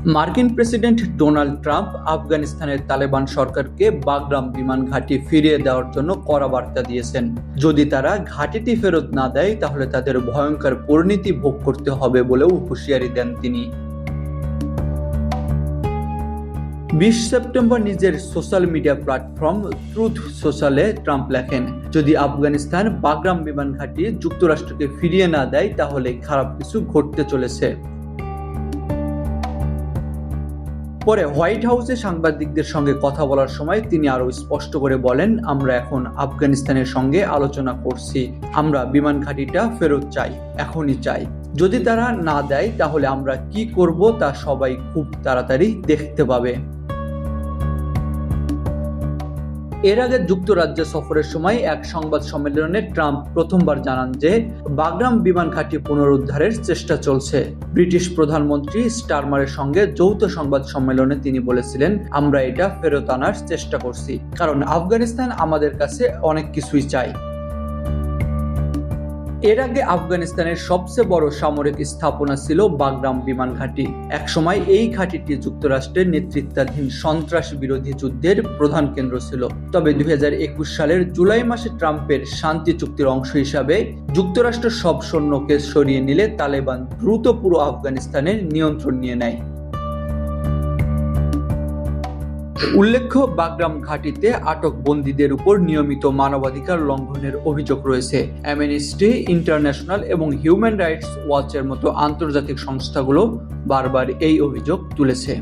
মার্কিন president Donald Trump আফগানিস্তানের তালেবান সরকারকে বাগরাম বিমান ঘাঁটি ফিরিয়ে দেওয়ার জন্য কড়া বার্তা দিয়েছেন। যদি তারা ঘাঁটিটি ফেরত না দেয় তাহলে তাদের ভয়ঙ্কর পরিণতি ভোগ করতে হবে বলেও হুঁশিয়ারি দেন তিনি। 20 সেপ্টেম্বর নিজের সোশ্যাল মিডিয়া প্ল্যাটফর্ম ট্রুথ সোশ্যালে ট্রাম্প লেখেন, যদি আফগানিস্তান বাগরাম বিমান ঘাঁটি যুক্তরাষ্ট্রকে ফিরিয়ে না দেয় তাহলে খারাপ কিছু ঘটতে চলেছে। পরে হোয়াইট হাউসে সাংবাদিকদের সঙ্গে কথা বলার সময় তিনি আরো স্পষ্ট করে বলেন, আমরা এখন আফগানিস্তানের সঙ্গে আলোচনা করছি, আমরা বিমান ঘাঁটিটা ফেরত চাই, এখনই চাই। যদি তারা না দেয় তাহলে আমরা কি করব তা সবাই খুব তাড়াতাড়ি দেখতে পাবে। এর আগে যুক্তরাজ্য সফরের সময় এক সংবাদ সম্মেলনে ট্রাম্প প্রথমবার জানান যে বাগরাম বিমান ঘাঁটি পুনরুদ্ধারের চেষ্টা চলছে। ব্রিটিশ প্রধানমন্ত্রী স্টারমারের সঙ্গে যৌথ সংবাদ সম্মেলনে তিনি বলেছিলেন, আমরা এটা ফেরত আনার চেষ্টা করছি, কারণ আফগানিস্তান আমাদের কাছে অনেক কিছুই চাই। এর আগে আফগানিস্তানের সবচেয়ে বড় সামরিক স্থাপনা ছিল বাগরাম বিমান ঘাঁটি। একসময় এই ঘাঁটিটি যুক্তরাষ্ট্রের নেতৃত্বাধীন সন্ত্রাস বিরোধী যুদ্ধের প্রধান কেন্দ্র ছিল। তবে 2021 সালের জুলাই মাসে ট্রাম্পের শান্তি চুক্তির অংশ হিসাবে যুক্তরাষ্ট্র সব সৈন্যকে সরিয়ে নিলে তালেবান দ্রুত পুরো আফগানিস্তানের নিয়ন্ত্রণ নিয়ে নেয়। উল্লেখ্য, বাগরাম ঘাঁটিতে আটক বন্দীদের উপর নিয়মিত মানবাধিকার লঙ্ঘনের অভিযোগ রয়েছে। অ্যামনেস্টি ইন্টারন্যাশনাল এবং হিউম্যান রাইটস ওয়াচের মতো আন্তর্জাতিক সংস্থাগুলো বারবার এই অভিযোগ তুলেছে।